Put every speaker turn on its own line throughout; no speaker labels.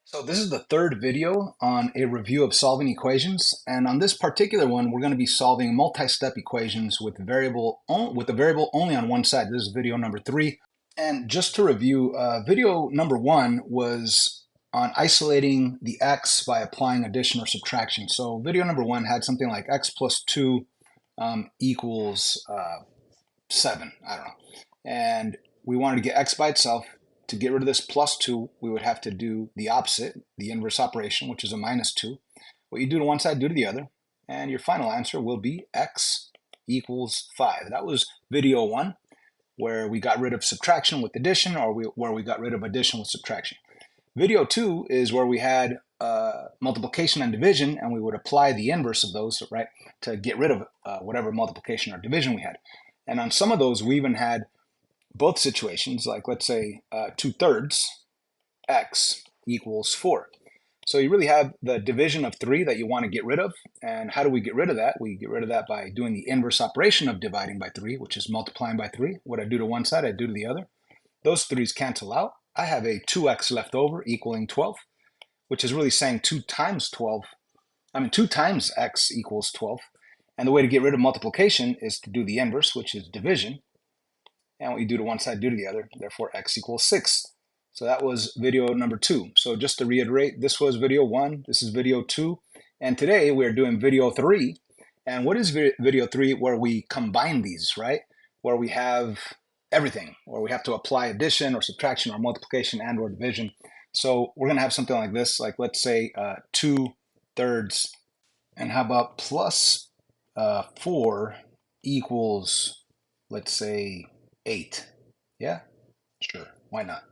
So this is the third video on a review of solving equations, and on this particular one, we're going to be solving multi-step equations with the variable only on one side. This is video number 3, and just to review, video number 1 was on isolating the x by applying addition or subtraction. So video number 1 had something like x plus 2 equals 7. I don't know, and we wanted to get x by itself. To get rid of this plus 2, we would have to do the opposite, the inverse operation, which is a minus 2. What you do to one side, do to the other, and your final answer will be x equals 5. That was video 1, where we got rid of subtraction with addition, or where we got rid of addition with subtraction. Video 2 is where we had multiplication and division, and we would apply the inverse of those, right, to get rid of whatever multiplication or division we had. And on some of those, we even had both situations, like let's say 2/3 x equals 4. So you really have the division of 3 that you want to get rid of. And how do we get rid of that? We get rid of that by doing the inverse operation of dividing by 3, which is multiplying by 3. What I do to one side, I do to the other. Those 3's cancel out. I have a 2x left over equaling 12, which is really saying 2 times x equals 12. And the way to get rid of multiplication is to do the inverse, which is division. And what you do to one side, do to the other. Therefore, x equals 6. So that was video number 2. So just to reiterate, this was video 1, this is video 2, and today we're doing video 3. And what is video 3? Where we combine these, right? Where we have everything, where we have to apply addition or subtraction or multiplication and or division. So we're going to have something like this, like let's say 2/3, and how about plus 4 equals, let's say, 8. Yeah, sure, why not?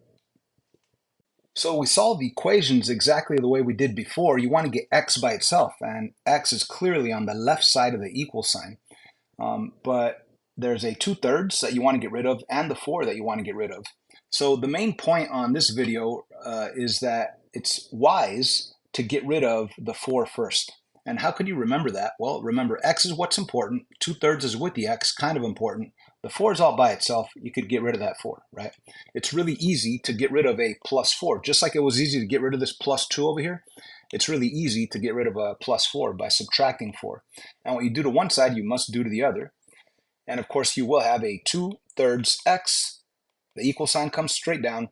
So we solve equations exactly the way we did before. You want to get x by itself, and x is clearly on the left side of the equal sign. But there's a 2/3 that you want to get rid of and the 4 that you want to get rid of. So the main point on this video is that it's wise to get rid of the 4 first. And how could you remember that? Well, remember, x is what's important. 2/3 is with the x, kind of important. The 4 is all by itself. You could get rid of that 4, right? It's really easy to get rid of a plus 4. Just like it was easy to get rid of this plus 2 over here, it's really easy to get rid of a plus 4 by subtracting 4. And what you do to one side, you must do to the other. And of course, you will have a 2/3 x. The equal sign comes straight down.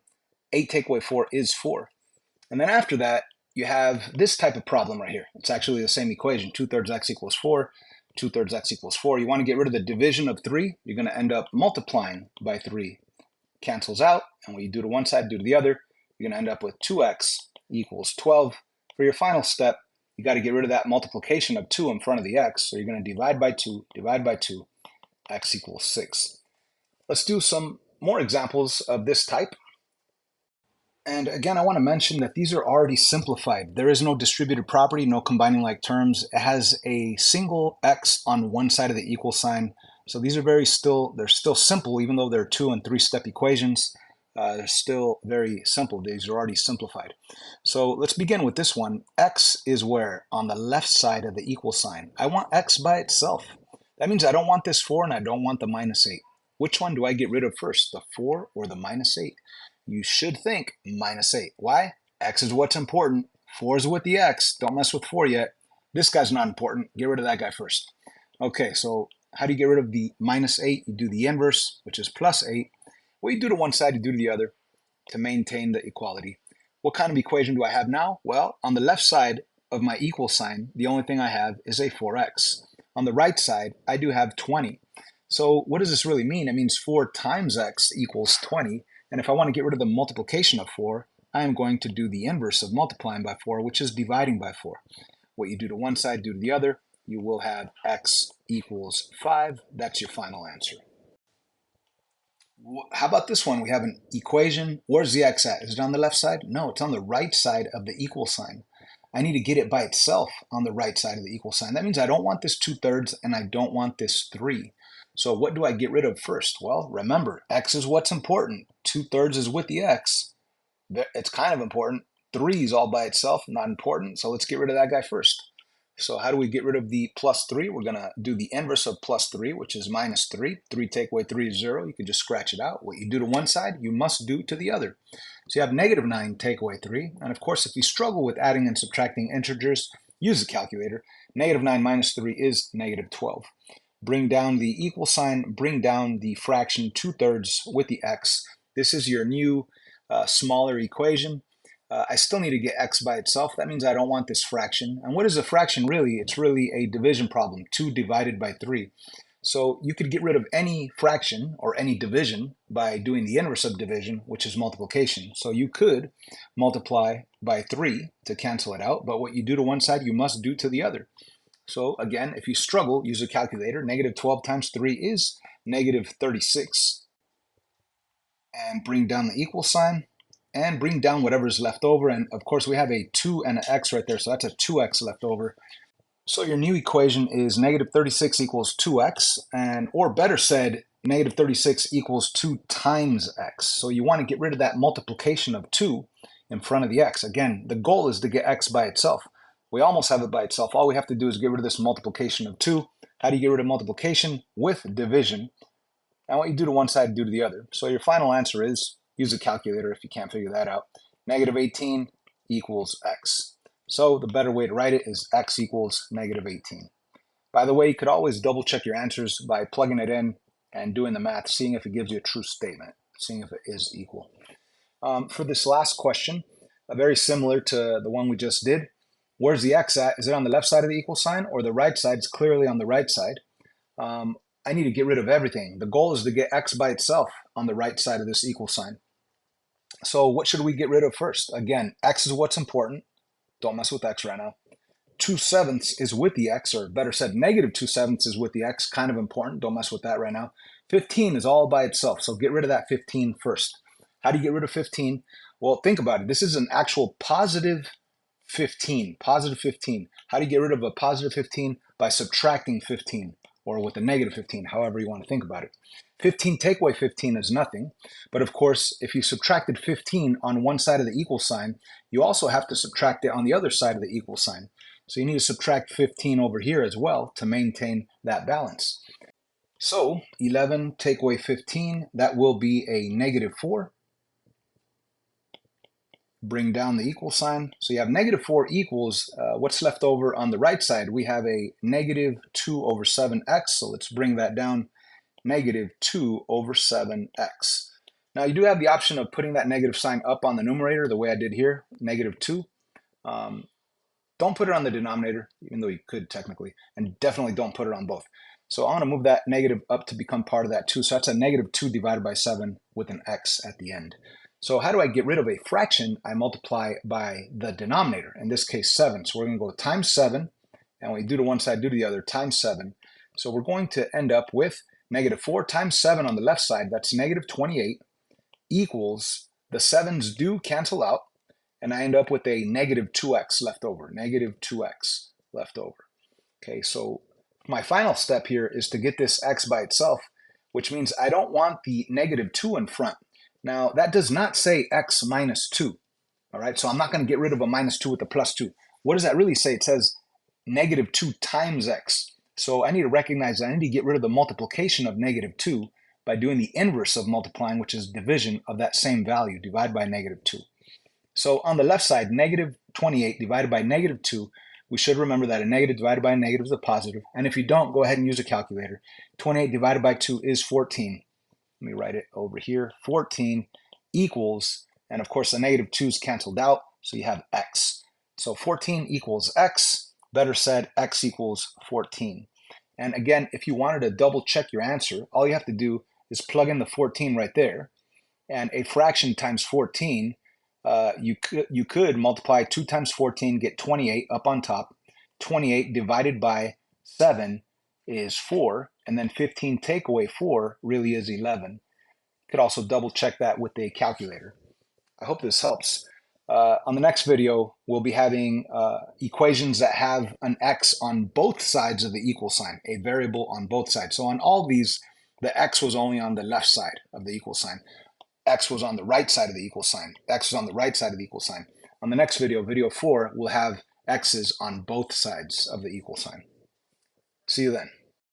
8 take away 4 is 4. And then after that, you have this type of problem right here. It's actually the same equation, 2/3 x equals 4, 2/3 x equals 4. You want to get rid of the division of 3. You're going to end up multiplying by 3. Cancels out, and what you do to one side, do to the other. You're going to end up with 2x equals 12. For your final step, you got to get rid of that multiplication of 2 in front of the x. So you're going to divide by 2, x equals 6. Let's do some more examples of this type. And again, I want to mention that these are already simplified. There is no distributed property, no combining like terms. It has a single x on one side of the equal sign. So these are they're still simple, even though they're 2- and 3-step equations. They're still very simple. These are already simplified. So let's begin with this one. X is where? On the left side of the equal sign. I want x by itself. That means I don't want this 4 and I don't want the minus 8. Which one do I get rid of first, the 4 or the minus 8? You should think minus 8. Why? X is what's important. 4 is with the x. Don't mess with 4 yet. This guy's not important. Get rid of that guy first. Okay, so how do you get rid of the minus 8? You do the inverse, which is plus 8. What you do to one side, you do to the other to maintain the equality. What kind of equation do I have now? Well, on the left side of my equal sign, the only thing I have is a 4x. On the right side, I do have 20. So what does this really mean? It means 4 times x equals 20. And if I want to get rid of the multiplication of 4, I am going to do the inverse of multiplying by 4, which is dividing by 4. What you do to one side, do to the other. You will have x equals 5. That's your final answer. How about this one? We have an equation. Where's the x at? Is it on the left side? No, it's on the right side of the equal sign. I need to get it by itself on the right side of the equal sign. That means I don't want this 2/3 and I don't want this 3. So what do I get rid of first? Well, remember, x is what's important. 2/3 is with the x. It's kind of important. 3 is all by itself, not important. So let's get rid of that guy first. So how do we get rid of the plus 3? We're going to do the inverse of plus 3, which is minus 3. 3 take away 3 is 0. You can just scratch it out. What you do to one side, you must do to the other. So you have negative 9 take away 3. And of course, if you struggle with adding and subtracting integers, use a calculator. Negative 9 minus 3 is negative 12. Bring down the equal sign, bring down the fraction 2/3 with the x. This is your new smaller equation. I still need to get x by itself. That means I don't want this fraction. And what is a fraction really? It's really a division problem, 2 divided by 3. So you could get rid of any fraction or any division by doing the inverse of division, which is multiplication. So you could multiply by 3 to cancel it out, but what you do to one side, you must do to the other. So again, if you struggle, use a calculator. Negative 12 times 3 is negative 36. And bring down the equal sign and bring down whatever is left over. And of course, we have a 2 and an x right there, so that's a 2x left over. So your new equation is negative 36 equals 2x, and or better said, negative 36 equals 2 times x. So you want to get rid of that multiplication of 2 in front of the x. Again, the goal is to get x by itself. We almost have it by itself. All we have to do is get rid of this multiplication of 2. How do you get rid of multiplication? With division. And what you do to one side, do to the other. So your final answer is, use a calculator if you can't figure that out, negative 18 equals x. So the better way to write it is x equals negative 18. By the way, you could always double check your answers by plugging it in and doing the math, seeing if it gives you a true statement, seeing if it is equal. For this last question, very similar to the one we just did, where's the x at? Is it on the left side of the equal sign or the right side? It's clearly on the right side. I need to get rid of everything. The goal is to get x by itself on the right side of this equal sign. So what should we get rid of first? Again, x is what's important. Don't mess with x right now. 2/7 is with the x, or better said, negative 2/7 is with the x, kind of important. Don't mess with that right now. 15 is all by itself, so get rid of that 15 first. How do you get rid of 15? Well, think about it. This is an actual positive 15, positive 15. How do you get rid of a positive 15? By subtracting 15, or with a negative 15, however you want to think about it. 15 take away 15 is nothing, but of course, if you subtracted 15 on one side of the equal sign, you also have to subtract it on the other side of the equal sign. So you need to subtract 15 over here as well to maintain that balance. So 11 take away 15, that will be a negative 4. Bring down the equal sign. So you have negative 4 equals, what's left over on the right side? We have a negative 2 over 7x. So let's bring that down, negative 2 over 7x. Now you do have the option of putting that negative sign up on the numerator the way I did here, negative 2. Don't put it on the denominator, even though you could technically, and definitely don't put it on both. So I'm going to move that negative up to become part of that 2. So that's a negative 2 divided by 7 with an x at the end. So how do I get rid of a fraction? I multiply by the denominator, in this case 7. So we're going to go times 7, and when you do to one side, do to the other, times 7. So we're going to end up with negative 4 times 7 on the left side, that's negative 28, equals, the 7's do cancel out, and I end up with a negative 2x left over, negative 2x left over. Okay, so my final step here is to get this x by itself, which means I don't want the negative 2 in front. Now, that does not say x minus 2, all right? So I'm not going to get rid of a minus 2 with a plus 2. What does that really say? It says negative 2 times x. So I need to recognize that I need to get rid of the multiplication of negative 2 by doing the inverse of multiplying, which is division of that same value, divide by negative 2. So on the left side, negative 28 divided by negative 2, we should remember that a negative divided by a negative is a positive. And if you don't, go ahead and use a calculator. 28 divided by 2 is 14. Let me write it over here. 14 equals, and of course the negative 2 is canceled out, so you have x. So 14 equals x. Better said, x equals 14. And again, if you wanted to double check your answer, all you have to do is plug in the 14 right there. And a fraction times 14, you could multiply 2 times 14, get 28 up on top. 28 divided by 7 is 4, and then 15 take away 4 really is 11. You could also double check that with a calculator. I hope this helps. On the next video, we'll be having equations that have an x on both sides of the equal sign, a variable on both sides. So on all these, the x was only on the left side of the equal sign. X was on the right side of the equal sign. X was on the right side of the equal sign. On the next video, video 4, we'll have x's on both sides of the equal sign. See you then.